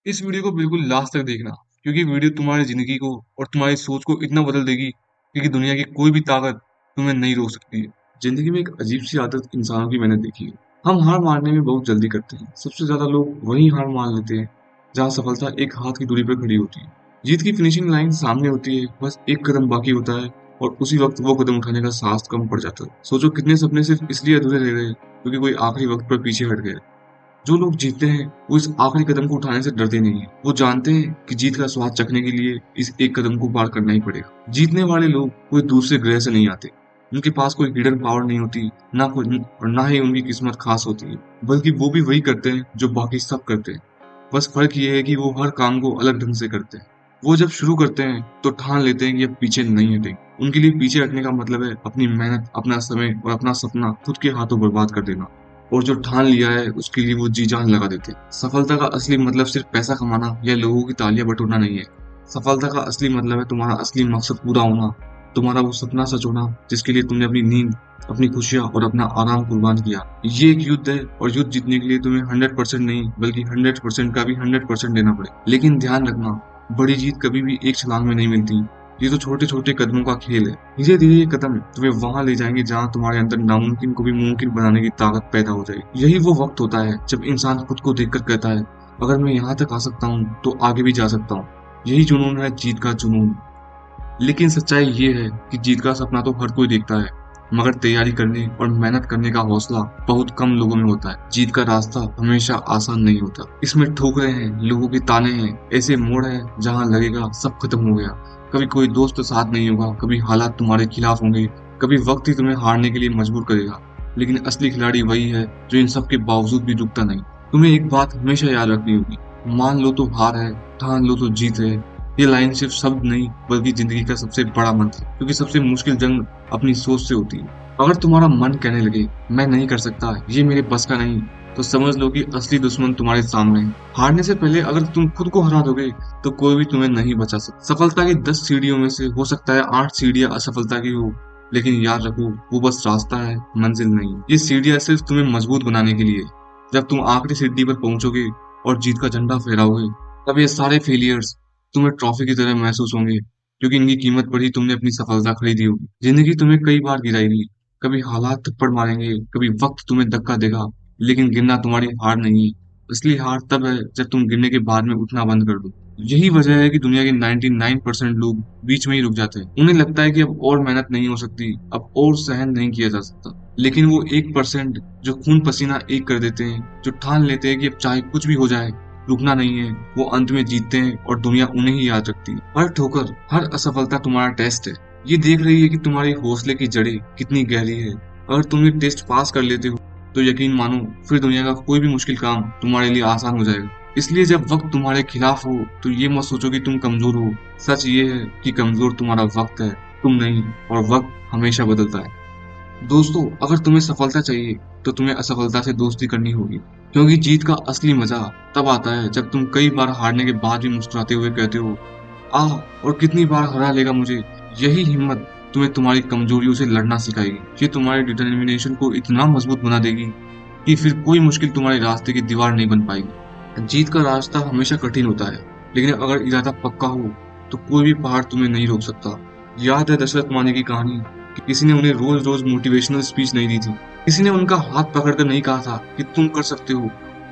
इस वीडियो को बिल्कुल लास्ट तक देखना क्योंकि वीडियो तुम्हारी जिंदगी को और तुम्हारी सोच को इतना बदल देगी क्योंकि दुनिया की कोई भी ताकत तुम्हें नहीं रोक सकती है। जिंदगी में एक अजीब सी आदत इंसानों की मैंने देखी है। हम हार मानने में बहुत जल्दी करते हैं। सबसे ज्यादा लोग वही हार मान लेते हैं जहाँ सफलता एक हाथ की दूरी पर खड़ी होती है। जीत की फिनिशिंग लाइन सामने होती है, बस एक कदम बाकी होता है और उसी वक्त वो कदम उठाने का साहस कम पड़ जाता है। सोचो कितने सपने सिर्फ इसलिए अधूरे रह गए क्योंकि कोई आखिरी वक्त पर पीछे हट गया। जो लोग जीतते हैं वो इस आखिरी कदम को उठाने से डरते नहीं हैं। वो जानते हैं कि जीत का स्वाद चखने के लिए इस एक कदम को पार करना ही पड़ेगा। जीतने वाले लोग कोई दूसरे ग्रह से नहीं आते। उनके पास कोई हिडन पावर नहीं होती, ना कोई और ना ही उनकी किस्मत खास होती है, बल्कि वो भी वही करते हैं जो बाकी सब करते हैं। बस फर्क ये है कि वो हर काम को अलग ढंग से करते हैं। वो जब शुरू करते हैं तो ठान लेते हैं कि अब पीछे नहीं हटेंगे। उनके लिए पीछे हटने का मतलब है अपनी मेहनत, अपना समय और अपना सपना खुद के हाथों बर्बाद कर देना। और जो ठान लिया है उसके लिए वो जी जान लगा देते हैं। सफलता का असली मतलब सिर्फ पैसा कमाना या लोगों की तालियां बटोरना नहीं है। सफलता का असली मतलब है तुम्हारा असली मकसद पूरा होना, तुम्हारा वो सपना सच होना जिसके लिए तुमने अपनी नींद, अपनी खुशियां और अपना आराम कुर्बान किया। ये एक युद्ध है और युद्ध जीतने के लिए तुम्हें 100% नहीं बल्कि 100% का भी 100% देना पड़े। लेकिन ध्यान रखना, बड़ी जीत कभी भी एक छलांग में नहीं मिलती। ये तो छोटे छोटे कदमों का खेल है। धीरे धीरे ये कदम तुम्हें वहां ले जाएंगे जहां तुम्हारे अंदर नामुमकिन को भी मुमकिन बनाने की ताकत पैदा हो जाएगी। यही वो वक्त होता है जब इंसान खुद को देखकर कहता है, अगर मैं यहाँ तक आ सकता हूँ तो आगे भी जा सकता हूँ। यही जुनून है, जीत का जुनून। लेकिन सच्चाई ये है कि जीत का सपना तो हर कोई देखता है, मगर तैयारी करने और मेहनत करने का हौसला बहुत कम लोगों में होता है। जीत का रास्ता हमेशा आसान नहीं होता। इसमें ठोकरें हैं, लोगों के ताने हैं, ऐसे मोड़ हैं जहां लगेगा सब खत्म हो गया। कभी कोई दोस्त साथ नहीं होगा, कभी हालात तुम्हारे खिलाफ होंगे, कभी वक्त ही तुम्हें हारने के लिए मजबूर करेगा। लेकिन असली खिलाड़ी वही है जो इन सब के बावजूद भी रुकता नहीं। तुम्हें एक बात हमेशा याद रखनी होगी, मान लो तो हार है, ठान लो तो जीत है। ये लाइन सिर्फ शब्द नहीं बल्कि जिंदगी का सबसे बड़ा मंत्र है, क्योंकि सबसे मुश्किल जंग अपनी सोच से होती है। अगर तुम्हारा मन कहने लगे मैं नहीं कर सकता, ये मेरे बस का नहीं, तो समझ लो कि असली दुश्मन तुम्हारे सामने है। हारने से पहले अगर तुम खुद को हरा दोगे तो कोई भी तुम्हें नहीं बचा सकता। सफलता की 10 सीढ़ियों में से हो सकता है 8 सीढ़ियां असफलता की हो, लेकिन याद रखो वो बस रास्ता है, मंजिल नहीं। ये सीढ़ियां सिर्फ तुम्हें मजबूत बनाने के लिए। जब तुम आखिरी सीढ़ी पर पहुंचोगे और जीत का झंडा फहराओगे, तब ये सारे फेलियर्स तुम्हें ट्रॉफी की तरह महसूस होंगे, क्योंकि इनकी कीमत पर ही तुमने अपनी सफलता खरीदी होगी। जिंदगी तुम्हें कई बार गिराएगी, कभी हालात थप्पड़ मारेंगे, कभी वक्त तुम्हें धक्का देगा, लेकिन गिरना तुम्हारी हार नहीं है। असली हार तब है जब तुम गिरने के बाद में उठना बंद कर दो। यही वजह है कि दुनिया के 99% लोग बीच में ही रुक जाते हैं। उन्हें लगता है कि अब और मेहनत नहीं हो सकती, अब और सहन नहीं किया जा सकता। लेकिन वो 1% जो खून पसीना एक कर देते हैं, जो ठान लेते हैं कि अब चाहे कुछ भी हो जाए रुकना नहीं है, वो अंत में जीतते हैं और दुनिया उन्हें ही याद रखती है। हर ठोकर, हर असफलता तुम्हारा टेस्ट है। ये देख रही है कि तुम्हारी हौसले की जड़ें कितनी गहरी है। अगर तुम ये टेस्ट पास कर लेते हो तो यकीन मानो फिर दुनिया का कोई भी मुश्किल काम तुम्हारे लिए आसान हो जाएगा। इसलिए जब वक्त तुम्हारे खिलाफ हो तो ये मत सोचो कि तुम कमजोर हो। सच ये है कि कमजोर तुम्हारा वक्त है, तुम नहीं। और वक्त हमेशा बदलता है। दोस्तों, अगर तुम्हें सफलता चाहिए तो तुम्हें असफलता से दोस्ती करनी होगी, क्योंकि जीत का असली मजा तब आता है जब तुम कई बार हारने के बाद भी मुस्कुराते हुए कहते हो, आ और कितनी बार हरा लेगा मुझे। यही हिम्मत तुम्हें तुम्हारी कमजोरियों से लड़ना सिखाएगी। ये तुम्हारे डिटर्मिनेशन को इतना मजबूत बना देगी कि फिर कोई मुश्किल तुम्हारे रास्ते की दीवार नहीं बन पाएगी। जीत का रास्ता हमेशा कठिन होता है, लेकिन अगर इरादा पक्का हो तो कोई भी पहाड़ तुम्हें नहीं रोक सकता। याद है दशरथ माने की कहानी कि किसी ने उन्हें रोज रोज मोटिवेशनल स्पीच नहीं दी थी। किसी ने उनका हाथ पकड़कर नहीं कहा था कि तुम कर सकते हो।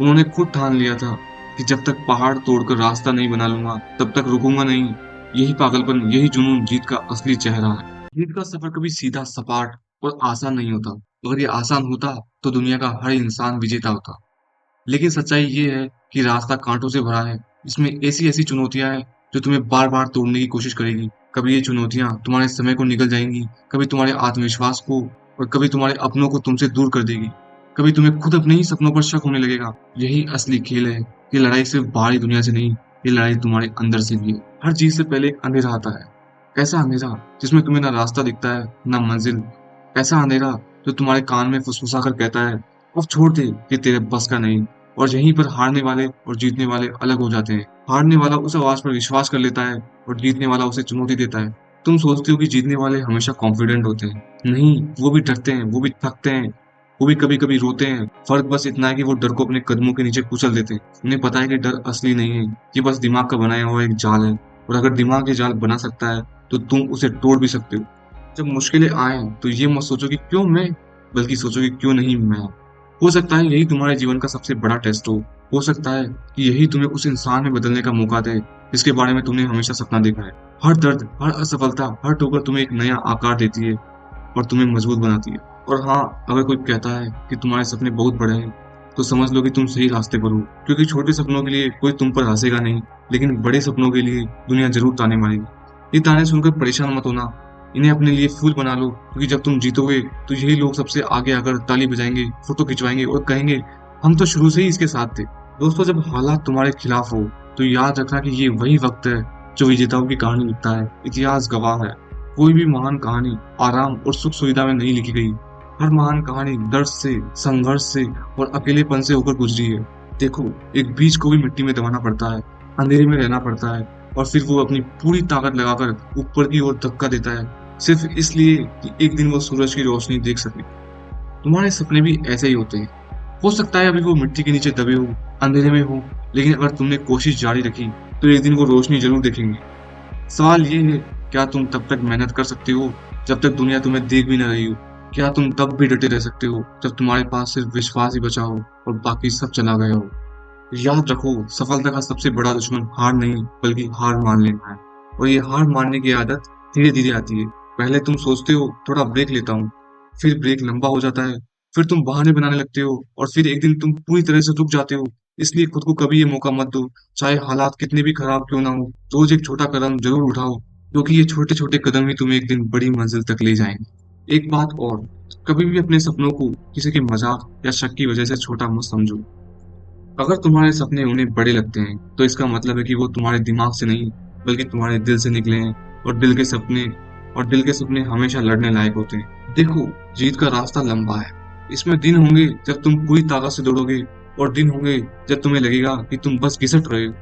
उन्होंने खुद ठान लिया था कि जब तक पहाड़ तोड़कर रास्ता नहीं बना लूंगा तब तक रुकूंगा नहीं। यही पागलपन, यही जुनून जीत का असली चेहरा है। जीत का सफर कभी सीधा, सपाट और आसान नहीं होता। अगर ये आसान होता तो दुनिया का हर इंसान विजेता होता। लेकिन सच्चाई ये है कि रास्ता कांटों से भरा है। इसमें ऐसी ऐसी चुनौतियां हैं जो तुम्हें बार बार तोड़ने की कोशिश करेगी। कभी ये चुनौतियां तुम्हारे समय को निगल जाएंगी, कभी तुम्हारे आत्मविश्वास को, और कभी तुम्हारे अपनों को तुमसे दूर कर देगी। कभी तुम्हें खुद अपने ही सपनों पर शक होने लगेगा। यही असली खेल है। ये लड़ाई सिर्फ बाहरी दुनिया से नहीं, ये लड़ाई तुम्हारे अंदर से भी है। हर चीज से पहले एक अंधेरा आता है। ऐसा अंधेरा जिसमें तुम्हें ना रास्ता दिखता है ना मंजिल। ऐसा अंधेरा जो तुम्हारे कान में फुसफुसा कर कहता है, अब छोड़ दे, ये तेरे बस का नहीं। और यहीं पर हारने वाले और जीतने वाले अलग हो जाते हैं। हारने वाला उस आवाज पर विश्वास कर लेता है और जीतने वाला उसे चुनौती देता है। तुम सोचते हो कि जीतने वाले हमेशा कॉन्फिडेंट होते हैं। नहीं, वो भी डरते हैं, वो भी थकते हैं, वो भी कभी कभी रोते हैं। फर्क बस इतना है कि वो डर को अपने कदमों के नीचे कुचल देते हैं। उन्हें पता है कि डर असली नहीं है, ये बस दिमाग का बनाया हुआ एक जाल है। और अगर दिमाग ये जाल बना सकता है तो तुम उसे तोड़ भी सकते हो। जब मुश्किलें आए तो ये मत सोचो कि क्यों मैं, बल्कि सोचो कि क्यों नहीं मैं। हो सकता है यही तुम्हारे जीवन का सबसे बड़ा टेस्ट हो सकता है कि यही तुम्हें उस इंसान में बदलने का मौका दे जिसके बारे में तुमने हमेशा सपना देखा है। हर दर्द, हर असफलता, हर ठोकर तुम्हें एक नया आकार देती है और तुम्हें मजबूत बनाती है। और हाँ, अगर कोई कहता है कि तुम्हारे सपने बहुत बड़े हैं, तो समझ लो कि तुम सही रास्ते पर हो। क्योंकि छोटे सपनों के लिए कोई तुम पर हंसेगा नहीं, लेकिन बड़े सपनों के लिए दुनिया जरूर ताने मारेगी। ये ताने सुनकर परेशान मत होना, इन्हें अपने लिए फूल बना लो, क्योंकि जब तुम जीतोगे तो यही लोग सबसे आगे आकर ताली बजाएंगे, फोटो खिंचवाएंगे और कहेंगे हम तो शुरू से ही इसके साथ थे। दोस्तों, जब हालात तुम्हारे खिलाफ हो तो याद रखना कि ये वही वक्त है जो विजेताओं की कहानी लिखता है। इतिहास गवाह है, कोई भी महान कहानी आराम और सुख सुविधा में नहीं लिखी गई। हर महान कहानी दर्द से, संघर्ष से और अकेलेपन से होकर गुजरी है। देखो, एक बीज को भी मिट्टी में दबाना पड़ता है, अंधेरे में रहना पड़ता है, और फिर वो अपनी पूरी ताकत लगाकर ऊपर की ओर धक्का देता है, सिर्फ इसलिए कि एक दिन वो सूरज की रोशनी देख सके। तुम्हारे सपने भी ऐसे ही होते हैं। हो सकता है अभी वो मिट्टी के नीचे दबे हो, अंधेरे में हो, लेकिन अगर तुमने कोशिश जारी रखी तो एक दिन वो रोशनी जरूर देखेंगे। सवाल ये है, क्या तुम तब तक मेहनत कर सकते हो जब तक दुनिया तुम्हें देख भी न रही हो? क्या तुम तब भी डटे रह सकते हो जब तुम्हारे पास सिर्फ विश्वास ही बचा हो और बाकी सब चला गया हो? याद रखो, सफलता का सबसे बड़ा दुश्मन हार नहीं बल्कि हार मान लेना है। और ये हार मानने की आदत धीरे धीरे आती है। पहले तुम सोचते हो थोड़ा ब्रेक लेता हूँ, फिर ब्रेक लंबा हो जाता है, फिर तुम बहाने बनाने लगते हो, और फिर एक दिन तुम पूरी तरह से रुक जाते हो। इसलिए खुद को कभी ये मौका मत दो, चाहे हालात कितने भी खराब क्यों ना हो। रोज एक छोटा कदम जरूर उठाओ, क्योंकि ये छोटे छोटे कदम ही तुम्हें एक दिन बड़ी मंजिल तक ले जाएंगे। एक बात और, कभी भी अपने सपनों को किसी के मजाक या शक की वजह से छोटा मत समझो। अगर तुम्हारे सपने उन्हें बड़े लगते हैं तो इसका मतलब है कि वो तुम्हारे दिमाग से नहीं बल्कि तुम्हारे दिल से निकले हैं। और दिल के सपने हमेशा लड़ने लायक होते हैं। देखो, जीत का रास्ता लंबा है। इसमें दिन होंगे जब तुम पूरी ताकत से दौड़ोगे, और दिन होंगे जब तुम्हें लगेगा कि तुम बस घिसट रहे हो।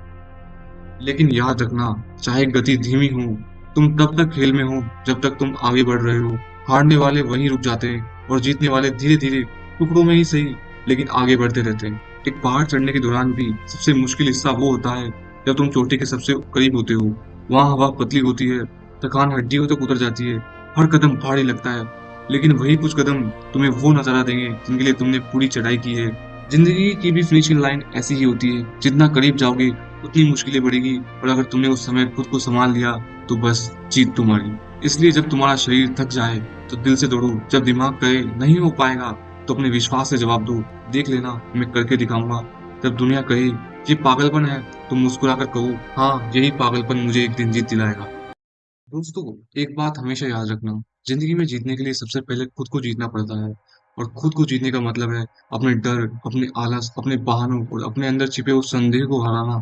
लेकिन याद रखना, चाहे गति धीमी हो, तुम तब तक खेल में हो जब तक तुम आगे बढ़ रहे हो। हारने वाले वहीं रुक जाते हैं और जीतने वाले धीरे धीरे, टुकड़ों में ही सही, लेकिन आगे बढ़ते रहते हैं। एक पहाड़ चढ़ने के दौरान भी सबसे मुश्किल हिस्सा वो होता है जब तुम चोटी के सबसे करीब होते हो। वहाँ हवा पतली होती है, थकान हड्डियों तक उतर जाती है, हर कदम भारी लगता है, लेकिन वही कुछ कदम तुम्हें वो नजारा देंगे जिनके लिए तुमने पूरी चढ़ाई की है। जिंदगी की भी फिनिशिंग लाइन ऐसी ही होती है, जितना करीब जाओगे उतनी मुश्किलें बढ़ेगी, और अगर तुमने उस समय खुद को संभाल लिया तो बस जीत तुम्हारी। इसलिए जब तुम्हारा शरीर थक जाए तो दिल से दौड़ो, जब दिमाग कहे नहीं हो पाएगा तो अपने विश्वास से जवाब दो, देख लेना मैं करके दिखाऊंगा। जब दुनिया कहे ये पागलपन है तो मुस्कुराकर कहो हाँ, यही पागलपन मुझे एक दिन जीत दिलाएगा। दोस्तों, एक बात हमेशा याद रखना, जिंदगी में जीतने के लिए सबसे पहले खुद को जीतना पड़ता है। और खुद को जीतने का मतलब है अपने डर, अपने आलस, अपने बहानों और अपने अंदर छिपे उस संदेह को हराना।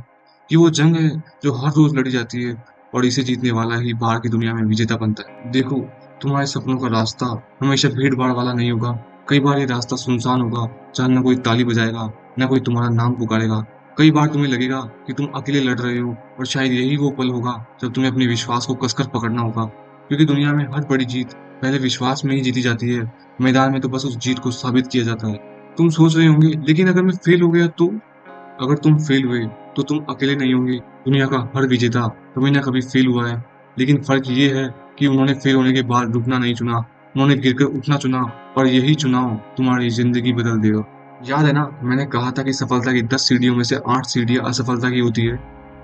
कि वो जंग है जो हर रोज लड़ी जाती है, और इसे जीतने वाला ही बाहर की दुनिया में विजेता बनता है। देखो, तुम्हारे सपनों का रास्ता हमेशा भीड़ भाड़ वाला नहीं होगा। कई बार ये रास्ता सुनसान होगा, जहाँ न कोई ताली बजाएगा, न कोई तुम्हारा नाम पुकारेगा। कई बार तुम्हें लगेगा कि तुम अकेले लड़ रहे हो, और शायद यही वो पल होगा जब तुम्हें अपने विश्वास को कसकर पकड़ना होगा। क्योंकि दुनिया में हर बड़ी जीत पहले विश्वास में ही जीती जाती है। मैदान में तो बस उस जीत को साबित किया जाता है। तुम सोच रहे होंगे, लेकिन अगर मैं फेल हो गया तो? अगर तुम फेल हुए तो तुम अकेले नहीं होंगे। दुनिया का हर विजेता कभी ना कभी फेल हुआ है, लेकिन फर्क ये है कि उन्होंने फेल होने के बाद रुकना नहीं चुना, उन्होंने गिरकर उठना चुना, और यही चुनाव तुम्हारी जिंदगी बदल देगा। याद है ना, मैंने कहा था कि सफलता की 10 सीढ़ियों में से 8 सीढ़ियां असफलता की होती है।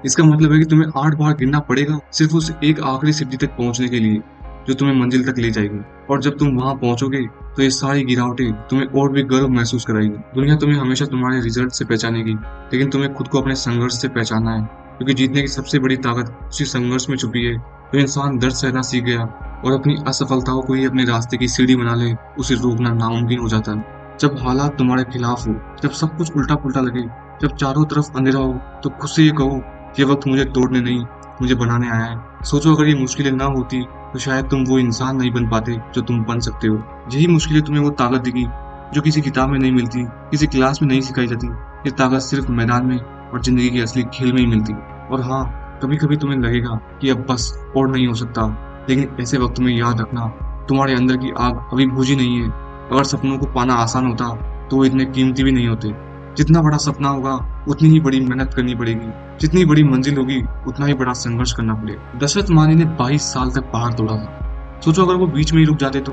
इसका मतलब है कि तुम्हें 8 बार गिरना पड़ेगा सिर्फ उस एक आखिरी सीढ़ी तक पहुंचने के लिए, जो तुम्हें मंजिल तक ले जाएगी। और जब तुम वहां पहुंचोगे तो ये सारी गिरावटें तुम्हें और भी गर्व महसूस कराएगी। दुनिया तुम्हें हमेशा तुम्हारे रिजल्ट से पहचानेगी, लेकिन तुम्हें खुद को अपने संघर्ष से पहचानना है, क्योंकि जीतने की सबसे बड़ी ताकत उसी संघर्ष में छुपी है। जो इंसान दर्द सहना सीख गया और अपनी असफलताओं को ही अपने रास्ते की सीढ़ी बना ले, उसे रोकना नामुमकिन हो जाता है। जब हालात तुम्हारे खिलाफ हो, जब सब कुछ उल्टा पुल्टा लगे, जब चारों तरफ अंधेरा हो, तो खुद से ये कहो, ये वक्त मुझे तोड़ने नहीं, मुझे बनाने आया है। सोचो, अगर ये मुश्किलें ना होती तो शायद तुम वो इंसान नहीं बन पाते जो तुम बन सकते हो। यही मुश्किलें तुम्हें वो ताकत देगी जो किसी किताब में नहीं मिलती, किसी क्लास में नहीं सिखाई जाती। ये ताकत सिर्फ मैदान में और जिंदगी के असली खेल में ही मिलती है। और हाँ, कभी कभी तुम्हें लगेगा कि अब बस और नहीं हो सकता, लेकिन ऐसे वक्त में याद रखना, तुम्हारे अंदर की आग अभी बुझी नहीं है। अगर सपनों को पाना आसान होता तो वो इतने कीमती भी नहीं होते। जितना बड़ा सपना होगा उतनी ही बड़ी मेहनत करनी पड़ेगी, जितनी बड़ी मंजिल होगी उतना ही बड़ा संघर्ष करना पड़ेगा। दशरथ मानी ने 22 साल तक पहाड़ तोड़ा था। सोचो अगर वो बीच में ही रुक जाते तो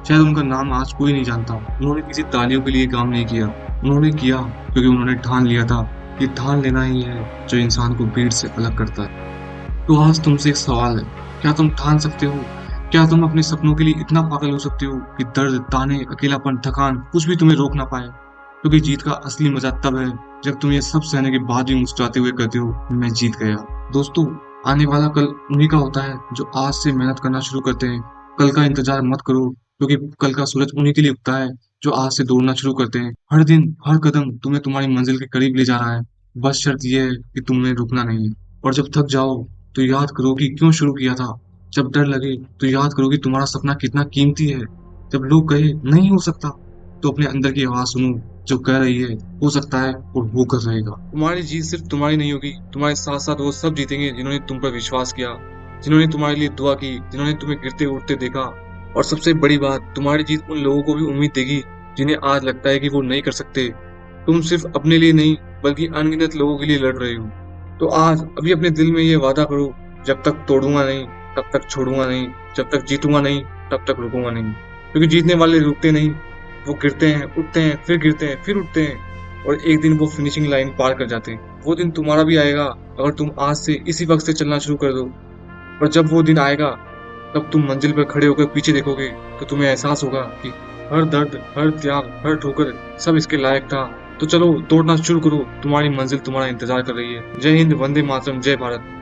शायद उनका नाम आज कोई नहीं जानता। उन्होंने किसी तालियों के लिए काम नहीं किया, उन्होंने किया क्योंकि उन्होंने ठान लिया था कि ठान लेना ही है जो इंसान को भीड़ से अलग करता है। तो आज तुमसे एक सवाल है, क्या तुम ठान सकते हो? क्या तुम अपने सपनों के लिए इतना पागल हो सकते हो कि दर्द, ताने, अकेलापन, थकान कुछ भी तुम्हें रोक ना पाए? क्योंकि जीत का असली मजा तब है जब तुम ये सब सहने के बाद भी मुस्कुराते हुए कहते हो मैं जीत गया। दोस्तों, आने वाला कल उन्हीं का होता है जो आज से मेहनत करना शुरू करते हैं। कल का इंतजार मत करो, क्योंकि कल का सूरज उन्हीं के लिए उगता है जो आज से दौड़ना शुरू करते हैं। हर दिन, हर कदम तुम्हें तुम्हारी मंजिल के करीब ले जा रहा है। बस शर्त यह है कि तुमने रुकना नहीं है। और जब थक जाओ तो याद करो कि क्यों शुरू किया था। जब डर लगे तो याद करो कि तुम्हारा सपना कितना कीमती है। जब लोग कहे नहीं हो सकता तो अपने अंदर की आवाज सुनो जो कह रही है हो सकता है, और वो कर रहेगा। तुम्हारी जीत सिर्फ तुम्हारी नहीं होगी, तुम्हारे साथ साथ वो सब जीतेंगे जिन्होंने तुम पर विश्वास किया, जिन्होंने तुम्हारे लिए दुआ की, जिन्होंने तुम्हें गिरते उठते देखा। और सबसे बड़ी बात, तुम्हारी जीत उन लोगों को भी उम्मीद देगी जिन्हें आज लगता है कि वो नहीं कर सकते। तुम सिर्फ अपने लिए नहीं बल्कि अनगिनत लोगों के लिए लड़ रहे हो। तो आज अभी अपने दिल में ये वादा करो, जब तक तोड़ूंगा नहीं तब तक छोड़ूंगा नहीं, जब तक जीतूंगा नहीं तब तक रुकूंगा नहीं। क्योंकि जीतने वाले रुकते नहीं, वो गिरते हैं, उठते हैं, फिर गिरते हैं, फिर उठते हैं, और एक दिन वो फिनिशिंग लाइन पार कर जाते हैं। वो दिन तुम्हारा भी आएगा अगर तुम आज से इसी वक्त से चलना शुरू कर दो। और जब वो दिन आएगा तब तुम मंजिल पर खड़े होकर पीछे देखोगे तो तुम्हें एहसास होगा कि हर दर्द, हर त्याग, हर ठोकर सब इसके लायक था। तो चलो, दौड़ना शुरू करो, तुम्हारी मंजिल तुम्हारा इंतजार कर रही है। जय हिंद, वंदे मातरम, जय भारत।